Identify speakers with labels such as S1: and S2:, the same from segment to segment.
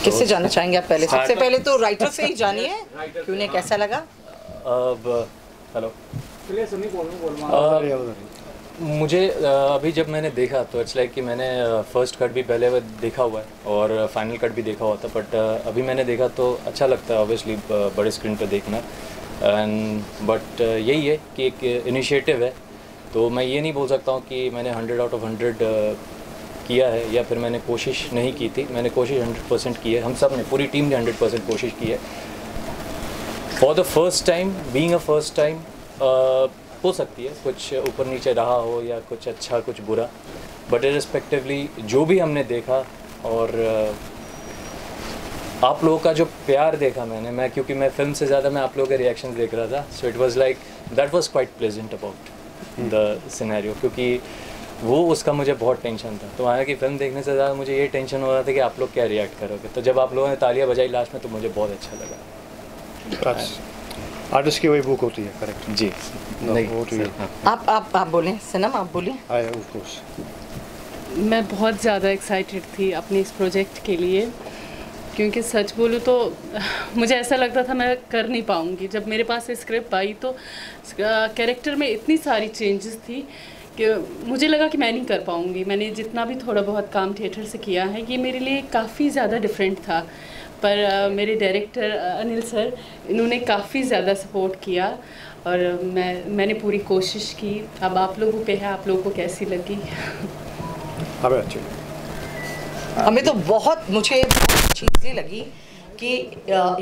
S1: किससे जानना चाहेंगे आप पहले? सबसे पहले तो राइटर से ही जानिए कि उन्हें कैसा लगा।
S2: हेलो, मुझे अभी जब मैंने देखा तो इट्स लाइक कि मैंने फर्स्ट कट भी पहले देखा हुआ है और फाइनल कट भी देखा हुआ था, बट अभी मैंने देखा तो अच्छा लगता है ऑब्वियसली बड़े स्क्रीन पे देखना। एंड बट यही है कि एक इनिशिएटिव है, तो मैं ये नहीं बोल सकता हूँ कि मैंने 100 आउट ऑफ 100 किया है या फिर मैंने कोशिश नहीं की थी। मैंने कोशिश 100% की है, हम सब ने, पूरी टीम ने 100% कोशिश की है। For the first time, being a first time, हो सकती है कुछ ऊपर नीचे रहा हो या कुछ अच्छा कुछ बुरा, बट इरिस्पेक्टिवली जो भी हमने देखा और आप लोगों का जो प्यार देखा मैं क्योंकि मैं फिल्म से ज़्यादा मैं आप लोगों के रिएक्शंस देख रहा था, so it was like that was quite pleasant about the scenario, क्योंकि वो उसका मुझे बहुत टेंशन था। तो हालांकि फिल्म देखने से ज़्यादा मुझे ये टेंशन हो रहा था कि आप लोग क्या रिएक्ट करोगे, तो जब आप लोगों ने तालियां बजाई लास्ट में तो मुझे बहुत अच्छा लगा।
S3: आर्टिस्ट की वही बुक होती है, करेक्ट
S2: जी। नहीं
S3: होती है।
S1: आप बोलें सनम, आप बोलिए।
S3: ऑफ कोर्स
S4: मैं बहुत ज़्यादा एक्साइटेड थी अपने इस प्रोजेक्ट के लिए, क्योंकि सच बोलूँ तो मुझे ऐसा लगता था मैं कर नहीं पाऊँगी। जब मेरे पास स्क्रिप्ट आई तो कैरेक्टर में इतनी सारी चेंजेस थी कि मुझे लगा कि मैं नहीं कर पाऊँगी। मैंने जितना भी थोड़ा बहुत काम थिएटर से किया है, ये मेरे लिए काफ़ी ज़्यादा डिफरेंट था, पर मेरे डायरेक्टर अनिल सर, इन्होंने काफ़ी ज़्यादा सपोर्ट किया और मैंने पूरी कोशिश की। अब आप लोगों पे है, आप लोगों को कैसी लगी।
S3: हमें अच्छी,
S1: हमें तो बहुत, मुझे बहुत अच्छी इसलिए लगी कि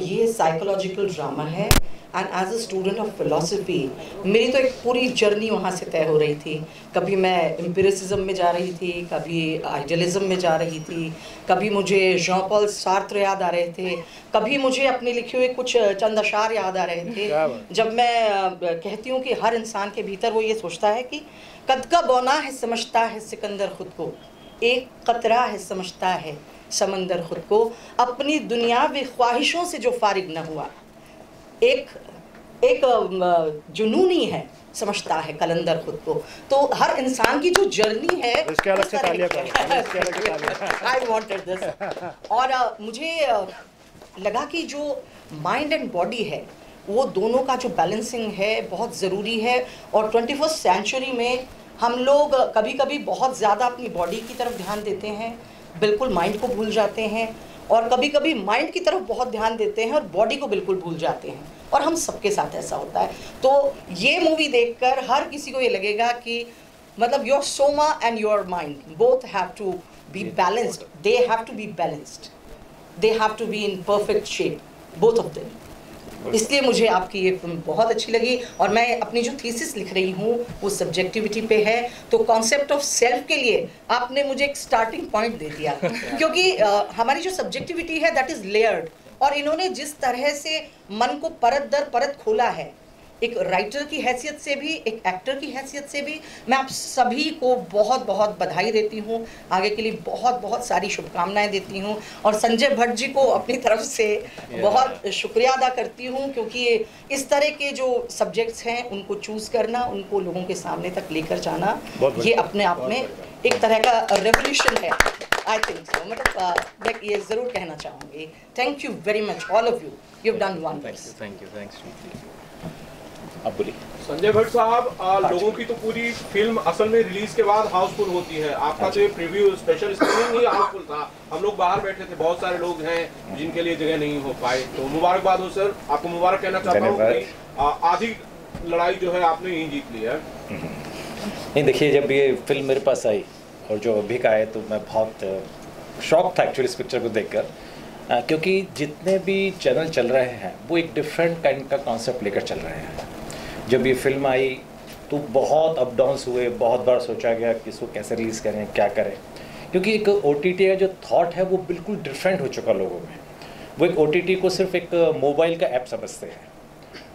S1: ये साइकोलॉजिकल ड्रामा है and as a student of philosophy मेरी तो एक पूरी जर्नी वहाँ से तय हो रही थी। कभी मैं एम्पिरिसिज्म में जा रही थी, कभी आइडियलिज्म में जा रही थी, कभी मुझे जॉन पॉल सार्त्र याद आ रहे थे, कभी मुझे अपने लिखे हुए कुछ चंद अशार याद आ रहे थे। जब मैं कहती हूँ कि हर इंसान के भीतर वो ये सोचता है कि कद का बौना है समझता है सिकंदर खुद को, एक कतरा है समझता है समंदर खुद को, अपनी दुनियावी ख्वाहिशों से जो फारिग न हुआ, एक जुनूनी है समझता है कलंदर खुद को। तो हर इंसान की जो जर्नी है,
S3: इसके अलग से तालियां करो।
S1: I wanted this. और मुझे लगा कि जो माइंड एंड बॉडी है वो दोनों का जो बैलेंसिंग है बहुत ज़रूरी है। और 21st सेंचुरी में हम लोग कभी कभी बहुत ज़्यादा अपनी बॉडी की तरफ ध्यान देते हैं, बिल्कुल माइंड को भूल जाते हैं, और कभी कभी माइंड की तरफ बहुत ध्यान देते हैं और बॉडी को बिल्कुल भूल जाते हैं, और हम सबके साथ ऐसा होता है। तो ये मूवी देखकर हर किसी को ये लगेगा कि मतलब your soma and your mind both have to be balanced, they have to be balanced, they have to be in perfect shape, both of them. इसलिए मुझे आपकी ये फिल्म बहुत अच्छी लगी। और मैं अपनी जो थीसिस लिख रही हूँ वो सब्जेक्टिविटी पे है, तो कॉन्सेप्ट ऑफ सेल्फ के लिए आपने मुझे एक स्टार्टिंग पॉइंट दे दिया क्योंकि हमारी जो सब्जेक्टिविटी है दैट इज़ लेयर्ड, और इन्होंने जिस तरह से मन को परत दर परत खोला है, एक राइटर की हैसियत से भी, एक एक्टर की हैसियत से भी, मैं आप सभी को बहुत बहुत बधाई देती हूँ, आगे के लिए बहुत बहुत सारी शुभकामनाएं देती हूँ, और संजय भट्ट जी को अपनी तरफ से बहुत शुक्रिया अदा करती हूँ, क्योंकि इस तरह के जो सब्जेक्ट्स हैं उनको चूज़ करना, उनको लोगों के सामने तक लेकर जाना, ये अपने आप में एक तरह का रेवोल्यूशन है। आई थिंक सो, मतलब मैं ये ज़रूर कहना चाहूँगी। Thank you very much all of you, you have done wonders.
S2: Thank you, thanks.
S3: अब बोलिए
S5: संजय भट्ट साहब, लोगों की तो पूरी फिल्म असल में रिलीज के बाद हाउसफुल होती है। आपका तो ये प्रीव्यू स्पेशल स्क्रीनिंग ही हाउसफुल था, हम लोग बाहर बैठे थे, बहुत सारे लोग हैं जिनके लिए जगह नहीं हो पाए। तो मुबारकबाद हो सर, आपको मुबारक कहना चाहता हूँ कि आधी लड़ाई जो है आपने यहीं जीत ली है।
S6: नहीं, देखिए, जब ये फिल्म मेरे पास आई और जो अभी का है, तो मैं बहुत शॉक था एक्चुअली इस पिक्चर को देखकर, क्योंकि जितने भी चैनल चल रहे हैं वो एक डिफरेंट काइंड का कॉन्सेप्ट लेकर चल रहे हैं। जब ये फिल्म आई तो बहुत अप डाउन्स हुए, बहुत बार सोचा गया कि इसको कैसे रिलीज़ करें, क्या करें, क्योंकि एक OTT का जो थॉट है वो बिल्कुल डिफरेंट हो चुका लोगों में। वो एक OTT को सिर्फ एक मोबाइल का ऐप समझते हैं,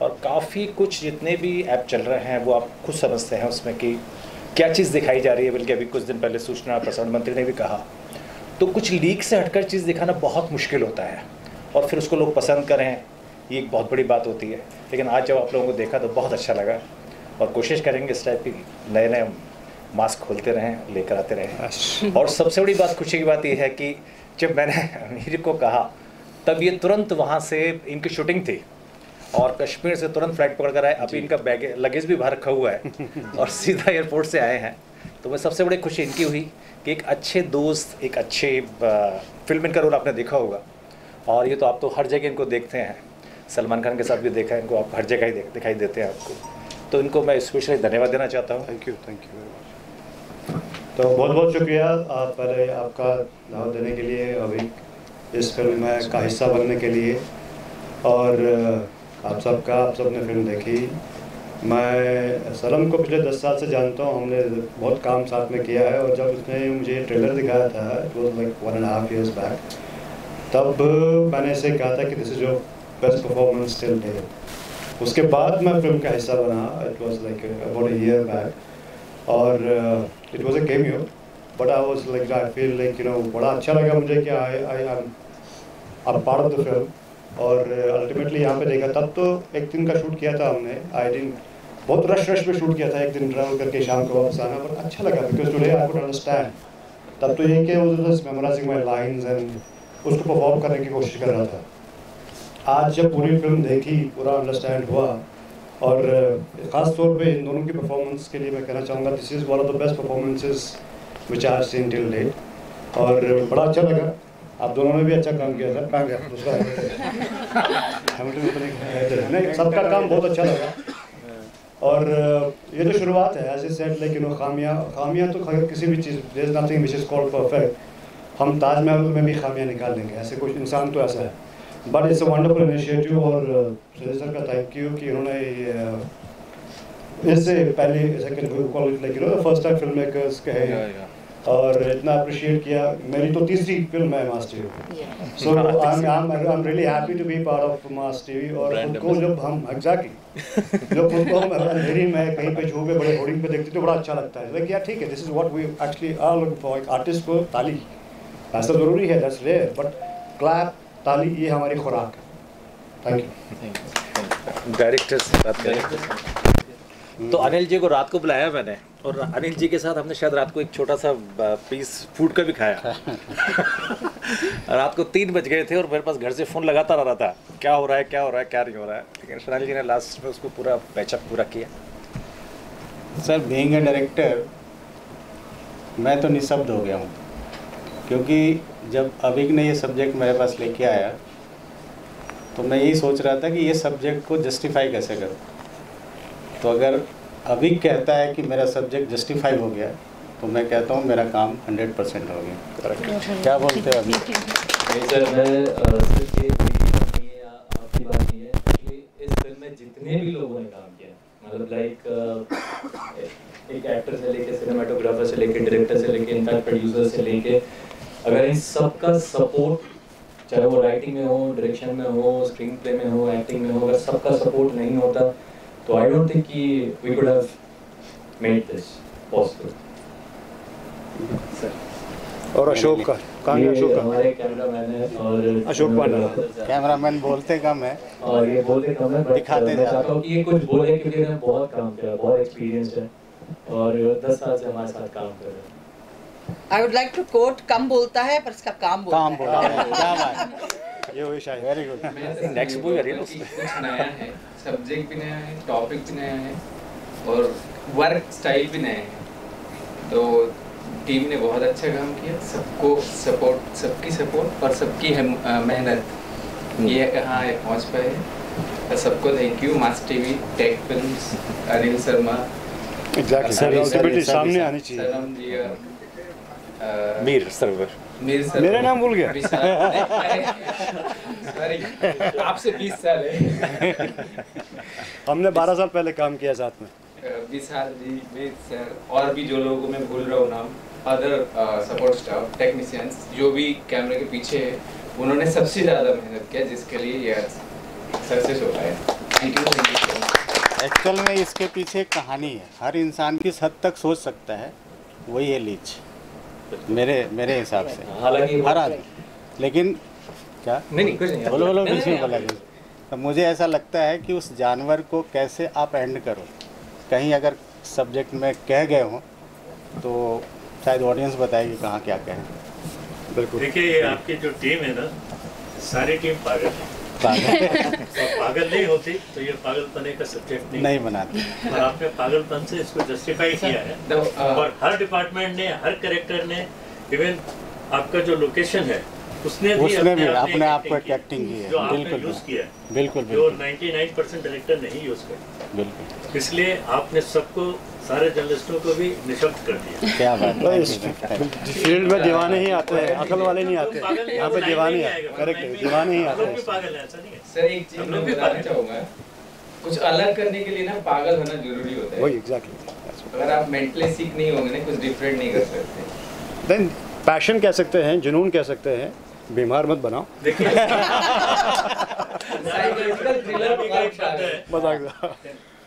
S6: और काफ़ी कुछ जितने भी ऐप चल रहे हैं वो आप खुद समझते हैं उसमें कि क्या चीज़ दिखाई जा रही है। बल्कि अभी कुछ दिन पहले सूचना प्रसारण मंत्री ने भी कहा, तो कुछ लीक से हटकर चीज़ दिखाना बहुत मुश्किल होता है, और फिर उसको लोग पसंद करें, ये एक बहुत बड़ी बात होती है। लेकिन आज जब आप लोगों को देखा तो बहुत अच्छा लगा, और कोशिश करेंगे इस टाइप की नए नए मास्क खोलते रहें, लेकर आते रहें। और सबसे बड़ी बात, खुशी की बात यह है कि जब मैंने अमीर को कहा तब ये तुरंत वहाँ से इनकी शूटिंग थी और कश्मीर से तुरंत फ्लाइट पकड़ कर आए। अभी इनका लगेज भी बाहर रखा हुआ है और सीधा एयरपोर्ट से आए हैं। तो मैं सबसे बड़ी खुशी इनकी हुई कि एक अच्छे दोस्त, एक अच्छे फिल्म, इनका रोल आपने देखा होगा और ये तो आप तो हर जगह इनको देखते हैं, सलमान खान के साथ भी देखा है इनको, आप हर जगह ही दिखाई देते हैं आपको। तो इनको मैं स्पेशली धन्यवाद देना चाहता हूँ।
S3: Thank you very much. तो बहुत बहुत शुक्रिया पहले आपका दावत देने के लिए, अभी इस फिल्म में का हिस्सा बनने के लिए, और आप सबने फिल्म देखी। मैं सलम को पिछले 10 साल से जानता हूँ, हमने बहुत काम साथ में किया है, और जब उसने मुझे ट्रेलर दिखाया था, it was like 1.5 years back, तब मैंने इसे कहा था कि this is your best performance till date. उसके बाद मैं फिल्म का हिस्सा बना, it was like about a year back, और it was a cameo, but I was like, I feel like बड़ा अच्छा लगा मुझे कि I am part of the film. और अल्टीमेटली यहाँ पे देखा, तब तो एक दिन का शूट किया था हमने, आई डिडंट, बहुत रश में शूट किया था, एक दिन ट्रैवल करके शाम को वापस आना, पर अच्छा लगा because today I could understand. तब तो ये कि वो just memorising my lines and उसको परफॉर्म करने की कोशिश कर रहा था। आज जब पूरी फिल्म देखी, पूरा अंडरस्टैंड हुआ, और ख़ास तौर पे इन दोनों की परफॉर्मेंस के लिए मैं कहना चाहूँगा, this is one of the best performances which I have seen till date. और बड़ा अच्छा लगा, आप दोनों ने भी अच्छा काम किया था। कहाँ गया दूसरा? नहीं, सबका काम बहुत अच्छा लगा। और ये तो शुरुआत है, एज ए सेड, लेकिन खामियां तो किसी भी चीज़, there is nothing which is called perfect. हम ताजमहल में भी खामियां निकाल लेंगे, ऐसे कुछ इंसान तो ऐसा है, but it's a wonderful initiative. और संजय सर का थैंक यू कि उन्होंने इससे पहले second college like first time film makers कहे और इतना अप्रिशिएट किया। मेरी तो तीसरी फिल्म है mass TV, so I am really happy to be part of mass TV. और खुद को जब हम जब खुद को हम अंधेरी में कहीं पे छू पे बड़े होर्डिंग पे देखते तो बड़ा अच्छा लगता है, लाइक यार ठीक है, this is what we actually are looking for. एक आर्टिस्ट को ताली ऐसा ज़रूरी है, दैट्स रेयर, बट क्लैप, ताली, ये हमारी खुराक है। Thank you.
S6: डायरेक्टर से बात करें तो अनिल जी को रात को बुलाया मैंने, और अनिल जी के साथ हमने शायद रात को एक छोटा सा पीस फूड का भी खाया। रात को 3 बज गए थे और मेरे पास घर से फ़ोन लगाता रहा था, क्या हो रहा है क्या नहीं हो रहा है, लेकिन अनिल जी ने लास्ट में उसको पूरा पैचअप पूरा किया।
S7: सर, बीइंग ए डायरेक्टर मैं तो निःशब्द हो गया हूँ, क्योंकि जब अभिक ने ये सब्जेक्ट मेरे पास लेके आया तो मैं यही सोच रहा था कि ये सब्जेक्ट को जस्टिफाई कैसे करूँ। तो अगर अभिक कहता है कि मेरा सब्जेक्ट जस्टिफाई हो गया, तो मैं कहता हूँ मेरा काम 100% हो गया। क्या बोलते हैं अभिक?
S2: सर, मैं सिर्फ ये नहीं है, आपकी बात नहीं है कि इस फिल्म में जितने भी लोगों ने काम किया, मतलब लाइक एक एक्टर से लेके सिनेमाटोग्राफर से लेके डायरेक्टर से लेके इनफैक्ट प्रोड्यूसर से लेके, अगर इन सब का सपोर्ट, चाहे वो राइटिंग में हो, डायरेक्शन में हो, स्क्रीन प्ले में हो, एक्टिंग में हो, अगर सबका सपोर्ट नहीं होता तो आई डोंट थिंक कि we could have made this possible.
S3: और अशोक का कहाँ गया? अशोक का
S2: हमारे कैमरामैन है और
S3: अशोक पांडा।
S7: कैमरामैन बोलते कम है
S2: और ये बोलते कम है,
S7: दिखाते
S2: मैं चाहता हूँ कि ये कुछ बोले क्योंकि इन्होंने बहुत काम किया, बहुत एक्सपीरियंस है और 10 साल से हमारे साथ काम कर रहे हैं।
S1: I would like to quote, कम बोलता है पर इसका काम बोलता है।
S7: क्या बात,
S3: ये हुई शायद।
S7: Very good.
S6: नेक्स्ट मूवी करिए
S8: कुछ नया है, सब्जेक्ट भी नया है, टॉपिक भी नया है और वर्क स्टाइल भी नया है। तो टीम ने बहुत अच्छा काम किया, सबको सपोर्ट, सबकी सपोर्ट और सबकी मेहनत ये कहाँ पहुँच पाए। तो सबको thank you. Mass TV, Tech Films, Anil Sharma,
S3: exactly sir, ultimately सामने आनी चाहिए।
S8: सलम जी,
S6: मीर सरवर,
S3: मेरा नाम भूल गया।
S8: सॉरी, आपसे 20 साल है।
S3: हमने 12 साल पहले काम किया साथ में।
S8: विशाल जी, वेद सर, और भी जो लोगों को मैं भूल रहा हूँ नाम, अदर सपोर्ट स्टाफ, टेक्नीशियंस जो भी कैमरे के पीछे है, उन्होंने सबसे ज़्यादा मेहनत किया जिसके लिए ये सक्सेस हो पाया। Thank you.
S7: एक्चुअल में इसके पीछे एक कहानी है, हर इंसान किस हद तक सोच सकता है, वही है लीच, मेरे हिसाब से।
S2: हालांकि
S7: हर आदमी, लेकिन क्या
S2: नहीं कुछ नहीं,
S7: बोलो बीच में बोला। तो मुझे ऐसा लगता है कि उस जानवर को कैसे आप एंड करो, कहीं अगर सब्जेक्ट में कह गए हो तो शायद ऑडियंस बताएगी कहाँ क्या कहें।
S9: देखिए ये आपकी जो टीम है ना, सारी टीम पागल है। और पागल नहीं होती तो ये पागलपने का सब्जेक्ट नहीं
S7: बनाती।
S9: और आपने पागलपन से इसको जस्टिफाई किया है और हर डिपार्टमेंट ने, हर कैरेक्टर ने, इवन आपका जो लोकेशन है उसने भी अपने आप को एक्टिंग की है, जो आपने यूज किया है, बिल्कुल जो 99% डायरेक्टर नहीं यूज करते, बिल्कुल। इसलिए आपने सबको, सारे जर्नलिस्टों को भी निशब्द कर दिया।
S3: क्या बात है। इस फील्ड में दीवाने ही आते हैं, अकल वाले नहीं आते। यहाँ पे दीवाने आते, करेक्ट, दीवाने ही आते हैं।
S8: सर एक चीज मैं बताना चाहूँगा, कुछ अलग करने के लिए ना पागल होना जरूरी होता है।
S3: वही एग्जैक्टली।
S8: अगर आप मेंटली सीख नहीं होंगे ना, कुछ डिफरेंट नहीं कर सकते।
S3: देन पैशन कह सकते हैं, जुनून कह सकते हैं, बीमार मत बनाओ।
S9: देखिए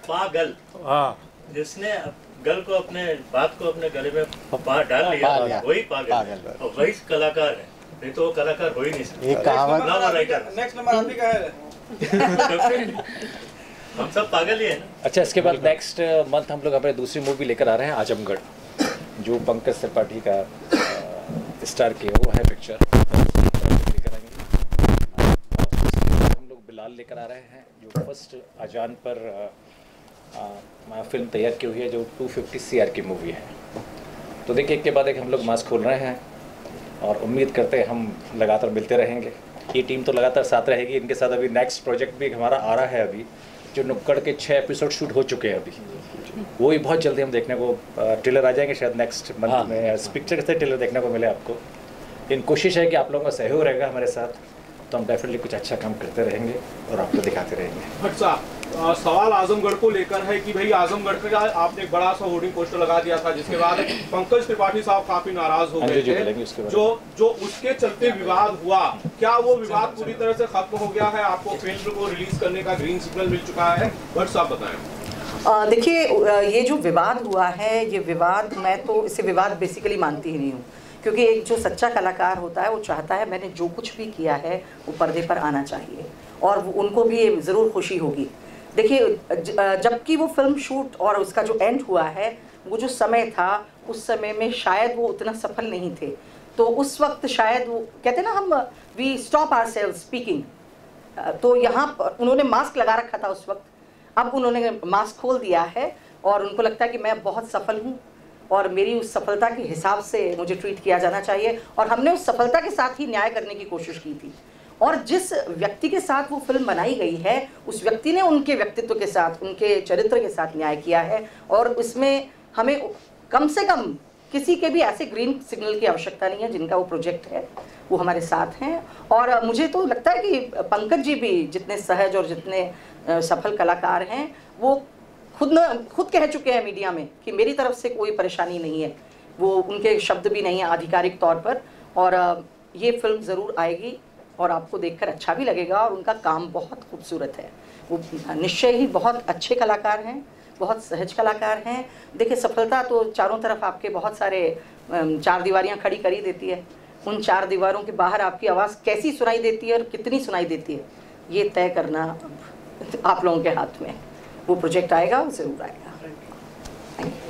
S9: पागल, हाँ, जिसने गल को, अपने बात को अपने गले में डाल लिया, वही पागल है और वही कलाकार है, नहीं तो वो कलाकार हो ही नहीं सकता।
S5: नेक्स्ट नंबर आप ही का है।
S9: हम सब पागल ही है ना।
S6: अच्छा, इसके बाद नेक्स्ट मंथ हम लोग अपने दूसरी मूवी लेकर आ रहे हैं, आजमगढ़, जो पंकज त्रिपाठी का स्टार किया वो है पिक्चर, लेकर आएंगे। हम लोग बिलाल लेकर आ रहे हैं, जो फर्स्ट अजान पर फिल्म तैयार की हुई है, जो 250 CR की मूवी है। तो देखिए, एक के बाद एक हम लोग मास्क खोल रहे हैं और उम्मीद करते हैं हम लगातार मिलते रहेंगे। ये टीम तो लगातार साथ रहेगी, इनके साथ अभी नेक्स्ट प्रोजेक्ट भी हमारा आ रहा है, अभी जो नुक्कड़ के 6 एपिसोड शूट हो चुके हैं अभी, वो भी बहुत जल्दी हम देखने को, ट्रेलर आ जाएंगे शायद नेक्स्ट मंथ में। इस पिक्चर से ट्रेलर देखने को मिले आपको। इन कोशिश है कि आप लोगों का सहयोग रहेगा हमारे साथ, तो हम डेफिनेटली कुछ अच्छा काम करते रहेंगे और आपको दिखाते रहेंगे।
S5: अच्छा, सवाल आजमगढ़ को लेकर है कि भाई आजमगढ़ का आपने एक बड़ा सा होर्डिंग पोस्टर लगा दिया था, जिसके बाद पंकज त्रिपाठी साहब काफी नाराज हो गए थे, जो उसके चलते विवाद हुआ। क्या वो विवाद पूरी तरह से खत्म हो गया है? आपको फिल्म को रिलीज करने का ग्रीन सिग्नल मिल चुका है? बट आप बताएं।
S1: देखिए, ये जो विवाद हुआ है, ये विवाद, मैं तो इसे विवाद बेसिकली मानती ही नहीं हूँ, क्योंकि एक जो सच्चा कलाकार होता है वो चाहता है मैंने जो कुछ भी किया है वो पर्दे पर आना चाहिए, और उनको भी ज़रूर खुशी होगी। देखिए, जबकि वो फिल्म शूट और उसका जो एंड हुआ है, वो जो समय था, उस समय में शायद वो उतना सफल नहीं थे। तो उस वक्त शायद वो कहते हैं ना, हम we stop our self speaking, तो यहाँ पर उन्होंने मास्क लगा रखा था उस वक्त। अब उन्होंने मास्क खोल दिया है और उनको लगता है कि मैं बहुत सफल हूँ और मेरी उस सफलता के हिसाब से मुझे ट्रीट किया जाना चाहिए, और हमने उस सफलता के साथ ही न्याय करने की कोशिश की थी। और जिस व्यक्ति के साथ वो फिल्म बनाई गई है, उस व्यक्ति ने उनके व्यक्तित्व के साथ, उनके चरित्र के साथ न्याय किया है, और उसमें हमें कम से कम किसी के भी ऐसे ग्रीन सिग्नल की आवश्यकता नहीं है। जिनका वो प्रोजेक्ट है वो हमारे साथ हैं, और मुझे तो लगता है कि पंकज जी भी जितने सहज और जितने सफल कलाकार हैं, वो खुद कह चुके हैं मीडिया में कि मेरी तरफ से कोई परेशानी नहीं है। वो उनके शब्द भी नहीं है आधिकारिक तौर पर, और ये फिल्म ज़रूर आएगी और आपको देखकर अच्छा भी लगेगा, और उनका काम बहुत खूबसूरत है। वो निश्चय ही बहुत अच्छे कलाकार हैं, बहुत सहज कलाकार हैं। देखिए, सफलता तो चारों तरफ आपके बहुत सारे 4 दीवारियाँ खड़ी कर ही देती है। उन 4 दीवारों के बाहर आपकी आवाज़ कैसी सुनाई देती है और कितनी सुनाई देती है, ये तय करना आप लोगों के हाथ में है। वो प्रोजेक्ट आएगा, वो ज़रूर आएगा। Thank you.